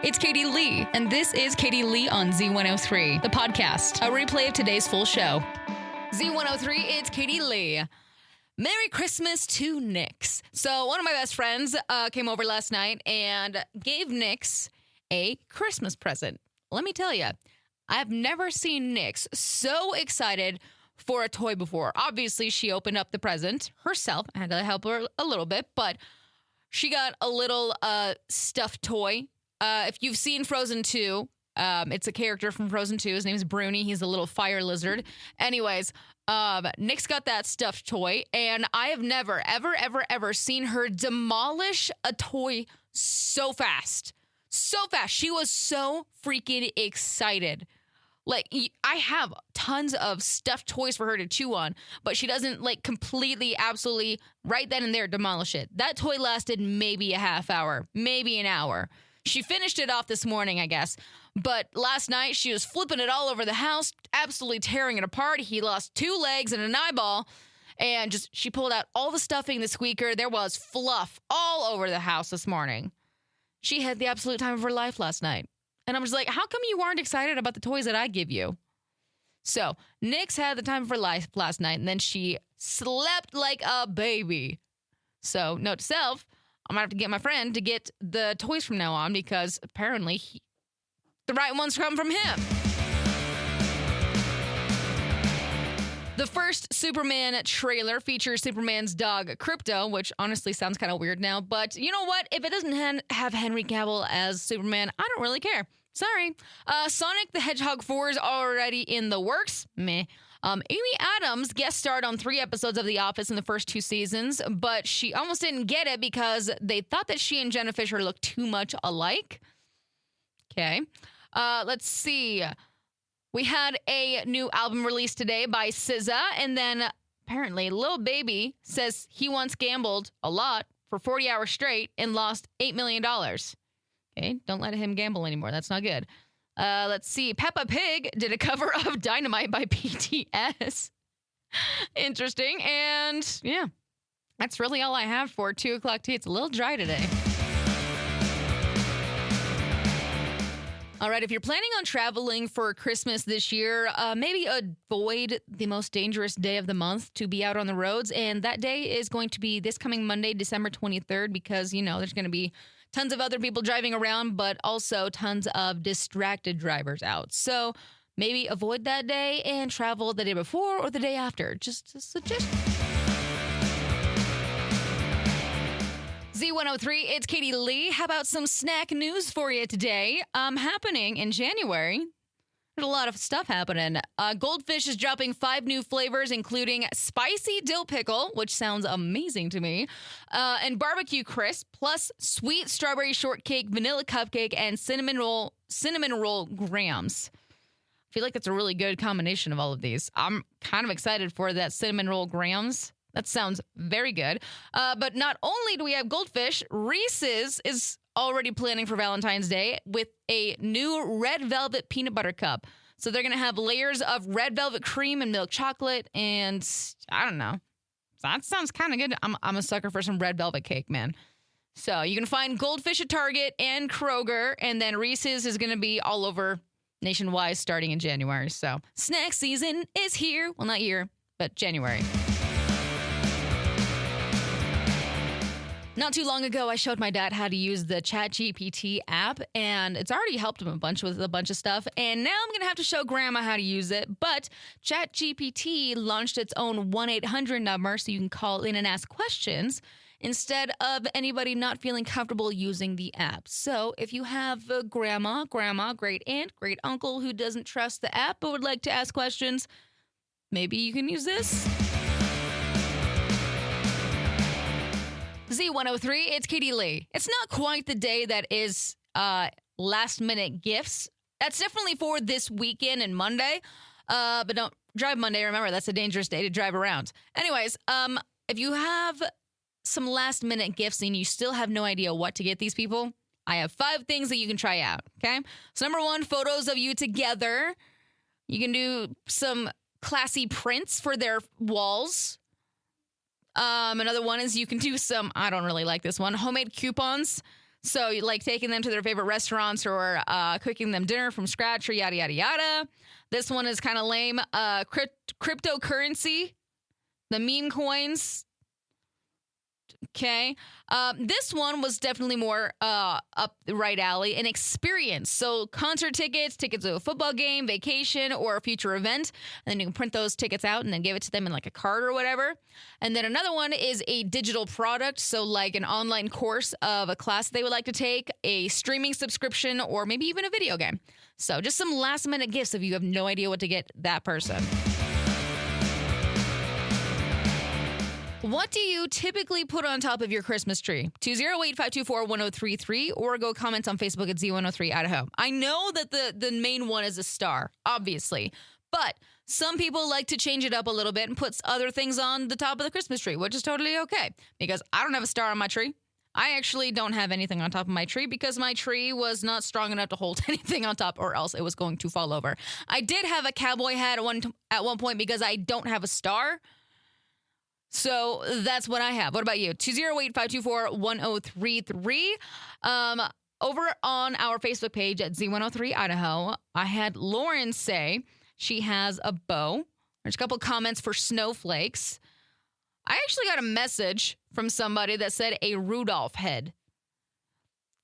It's Katie Lee, and this is Katie Lee on Z103, the podcast, a replay of today's full show. Z103, it's Katie Lee. Merry Christmas to Nix. So one of my best friends came over last night and gave Nix a Christmas present. Let me tell you, I've never seen Nix so excited for a toy before. Obviously, she opened up the present herself. I had to help her a little bit, but she got a little stuffed toy. If you've seen Frozen 2, it's a character from Frozen 2. His name is Bruni. He's a little fire lizard. Anyways, Nix got that stuffed toy, and I have never, ever seen her demolish a toy so fast. So fast. She was so freaking excited. Like, I have tons of stuffed toys for her to chew on, but she doesn't, completely, absolutely, right then and there, demolish it. That toy lasted maybe a half hour, maybe an hour. She finished it off this morning, I guess. But last night, she was flipping it all over the house, absolutely tearing it apart. He lost 2 legs and an eyeball. And she pulled out all the stuffing, the squeaker. There was fluff all over the house this morning. She had the absolute time of her life last night. And I'm just like, how come you aren't excited about the toys that I give you? So, Nix had the time of her life last night, and then she slept like a baby. So, note to self, I'm going to have to get my friend to get the toys from now on because apparently the right ones come from him. The first Superman trailer features Superman's dog, Krypto, which honestly sounds kind of weird now. But you know what? If it doesn't have Henry Cavill as Superman, I don't really care. Sorry. Sonic the Hedgehog 4 is already in the works. Meh. Amy Adams guest starred on 3 episodes of The Office in the first 2 seasons, but she almost didn't get it because they thought that she and Jenna Fisher looked too much alike. Okay. Let's see. We had a new album released today by SZA, and then apparently Lil Baby says he once gambled a lot for 40 hours straight and lost $8 million. Okay, don't let him gamble anymore. That's not good. Let's see. Peppa Pig did a cover of Dynamite by BTS. Interesting. And yeah, that's really all I have for 2 o'clock tea. It's a little dry today. All right, if you're planning on traveling for Christmas this year, maybe avoid the most dangerous day of the month to be out on the roads. And that day is going to be this coming Monday, December 23rd, because, there's going to be tons of other people driving around, but also tons of distracted drivers out. So maybe avoid that day and travel the day before or the day after. Just a suggestion. Z103, it's Katie Lee. How about some snack news for you today? Happening in January. There's a lot of stuff happening. Goldfish is dropping 5 new flavors, including spicy dill pickle, which sounds amazing to me, and barbecue crisp, plus sweet strawberry shortcake, vanilla cupcake, and cinnamon roll grams. I feel like that's a really good combination of all of these. I'm kind of excited for that cinnamon roll grams. That sounds very good. But not only do we have Goldfish, Reese's is already planning for Valentine's Day with a new red velvet peanut butter cup. So they're going to have layers of red velvet cream and milk chocolate, and I don't know. That sounds kind of good. I'm a sucker for some red velvet cake, man. So you can find Goldfish at Target and Kroger, and then Reese's is going to be all over nationwide starting in January. So snack season is here. Well, not here, but January. Not too long ago, I showed my dad how to use the ChatGPT app, and it's already helped him with a bunch of stuff. And now I'm going to have to show Grandma how to use it. But ChatGPT launched its own 1-800 number, so you can call in and ask questions instead of anybody not feeling comfortable using the app. So if you have a grandma, great aunt, great uncle who doesn't trust the app but would like to ask questions, maybe you can use this. Z103, it's Katie Lee. It's not quite the day that is last-minute gifts. That's definitely for this weekend and Monday, but don't drive Monday. Remember, that's a dangerous day to drive around. Anyways, if you have some last-minute gifts and you still have no idea what to get these people, I have 5 things that you can try out, okay? So number 1, photos of you together. You can do some classy prints for their walls. Another one is you can do some, I don't really like this one, homemade coupons. So, like taking them to their favorite restaurants or cooking them dinner from scratch or yada, yada, yada. This one is kind of lame. Cryptocurrency, the meme coins. Okay. This one was definitely more up the right alley, an experience. So concert tickets to a football game, vacation, or a future event. And then you can print those tickets out and then give it to them in like a card or whatever. And then another one is a digital product. So like an online course of a class they would like to take, a streaming subscription, or maybe even a video game. So just some last minute gifts if you have no idea what to get that person. What do you typically put on top of your Christmas tree? 208-524-1033 or go comment on Facebook at Z103 Idaho. I know that the main one is a star, obviously, but some people like to change it up a little bit and put other things on the top of the Christmas tree, which is totally okay because I don't have a star on my tree. I actually don't have anything on top of my tree because my tree was not strong enough to hold anything on top or else it was going to fall over. I did have a cowboy hat at one point because I don't have a star. So that's what I have. What about you? 208-524-1033. Over on our Facebook page at Z103 Idaho, I had Lauren say she has a bow. There's a couple comments for snowflakes. I actually got a message from somebody that said a Rudolph head.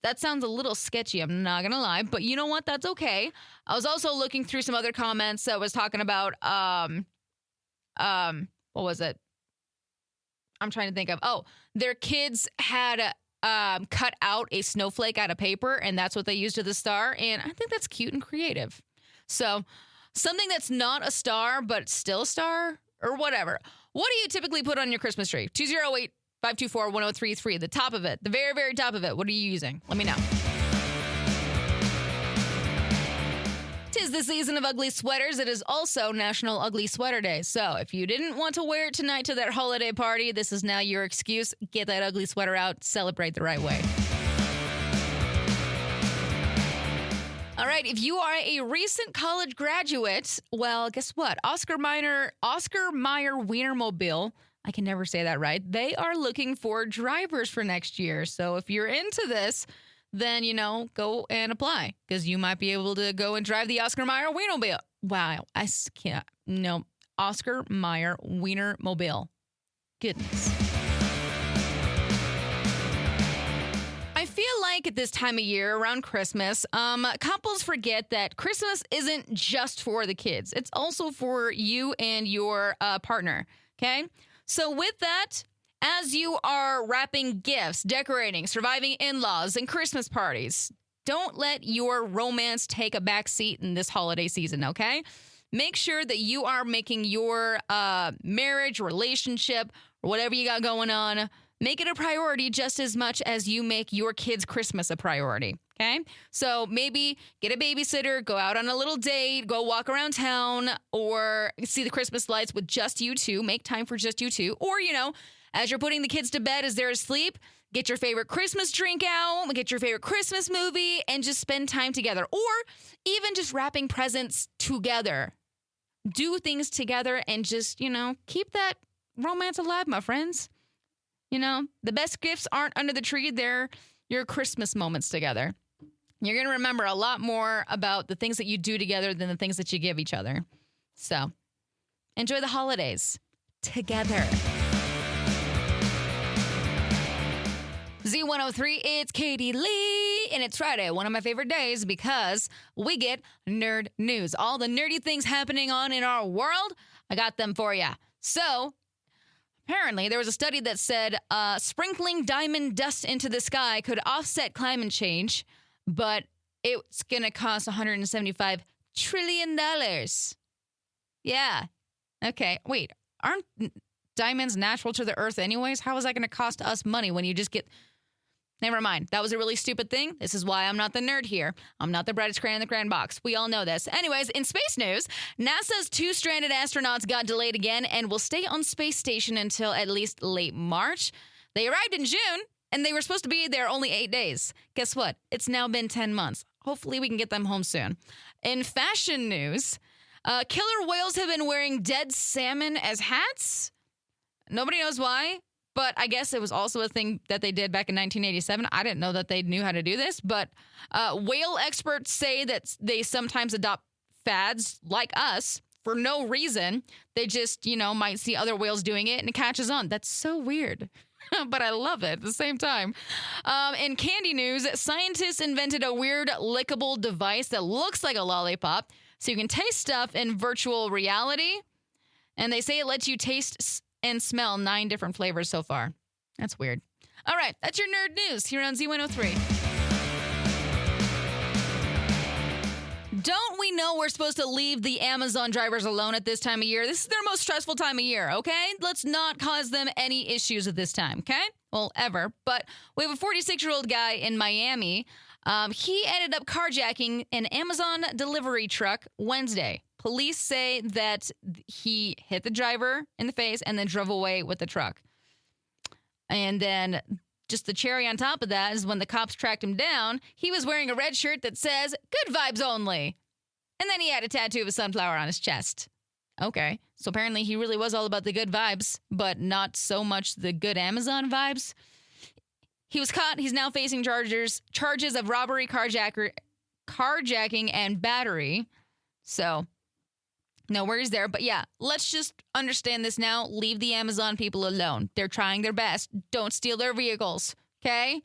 That sounds a little sketchy, I'm not going to lie. But you know what? That's okay. I was also looking through some other comments that was talking about, what was it? I'm trying to think of, their kids had cut out a snowflake out of paper, and that's what they used as the star, and I think that's cute and creative. So something that's not a star, but still a star, or whatever. What do you typically put on your Christmas tree? 208-524-1033, the top of it, the very, very top of it. What are you using? Let me know. 'Tis the season of ugly sweaters. It is also National Ugly Sweater Day. So if you didn't want to wear it tonight to that holiday party, this is now your excuse. Get that ugly sweater out. Celebrate the right way. All right, if you are a recent college graduate, well, guess what? Oscar Mayer Wienermobile, I can never say that right. They are looking for drivers for next year. So if you're into this, then, go and apply because you might be able to go and drive the Oscar Mayer Wienermobile. Wow, I can't. No, Oscar Mayer Wienermobile. Goodness. I feel like at this time of year, around Christmas, couples forget that Christmas isn't just for the kids. It's also for you and your partner, okay? So with that, as you are wrapping gifts, decorating, surviving in-laws, and Christmas parties, don't let your romance take a back seat in this holiday season, okay? Make sure that you are making your marriage, relationship, or whatever you got going on, make it a priority just as much as you make your kids' Christmas a priority, okay? So maybe get a babysitter, go out on a little date, go walk around town, or see the Christmas lights with just you two. Make time for just you two. Or, as you're putting the kids to bed as they're asleep, get your favorite Christmas drink out, get your favorite Christmas movie, and just spend time together. Or even just wrapping presents together. Do things together and just, keep that romance alive, my friends. The best gifts aren't under the tree. They're your Christmas moments together. You're going to remember a lot more about the things that you do together than the things that you give each other. So enjoy the holidays together. Z103, it's Katie Lee, and it's Friday, one of my favorite days because we get nerd news. All the nerdy things happening on in our world, I got them for you. So, apparently, there was a study that said sprinkling diamond dust into the sky could offset climate change, but it's going to cost $175 trillion. Yeah. Okay, wait, aren't diamonds natural to the earth anyways? How is that going to cost us money when you just get... Never mind. That was a really stupid thing. This is why I'm not the nerd here. I'm not the brightest crayon in the crayon box. We all know this. Anyways, in space news, NASA's 2 stranded astronauts got delayed again and will stay on space station until at least late March. They arrived in June, and they were supposed to be there only 8 days. Guess what? It's now been 10 months. Hopefully we can get them home soon. In fashion news, killer whales have been wearing dead salmon as hats. Nobody knows why. But I guess it was also a thing that they did back in 1987. I didn't know that they knew how to do this. But whale experts say that they sometimes adopt fads like us for no reason. They just, might see other whales doing it and it catches on. That's so weird. But I love it at the same time. In candy news, scientists invented a weird lickable device that looks like a lollipop. So you can taste stuff in virtual reality. And they say it lets you taste and smell 9 different flavors so far. That's weird. All right, that's your nerd news here on Z103. Don't we know we're supposed to leave the Amazon drivers alone at this time of year? This is their most stressful time of year, okay? Let's not cause them any issues at this time, okay? Well, ever. But we have a 46-year-old guy in Miami. He ended up carjacking an Amazon delivery truck Wednesday. Police say that he hit the driver in the face and then drove away with the truck. And then just the cherry on top of that is when the cops tracked him down, he was wearing a red shirt that says, "Good vibes only." And then he had a tattoo of a sunflower on his chest. Okay, so apparently he really was all about the good vibes, but not so much the good Amazon vibes. He was caught. He's now facing charges of robbery, carjacking, and battery. So no worries there. But yeah, let's just understand this now. Leave the Amazon people alone. They're trying their best. Don't steal their vehicles, okay?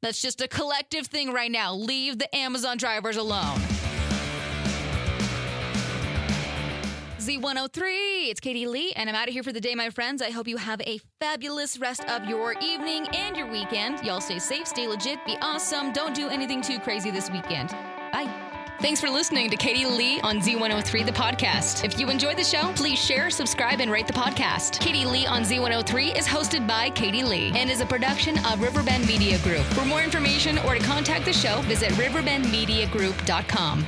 That's just a collective thing right now. Leave the Amazon drivers alone. Z103, it's Katie Lee, and I'm out of here for the day, my friends. I hope you have a fabulous rest of your evening and your weekend. Y'all stay safe, stay legit, be awesome. Don't do anything too crazy this weekend. Bye. Thanks for listening to Katie Lee on Z103, the podcast. If you enjoyed the show, please share, subscribe, and rate the podcast. Katie Lee on Z103 is hosted by Katie Lee and is a production of Riverbend Media Group. For more information or to contact the show, visit riverbendmediagroup.com.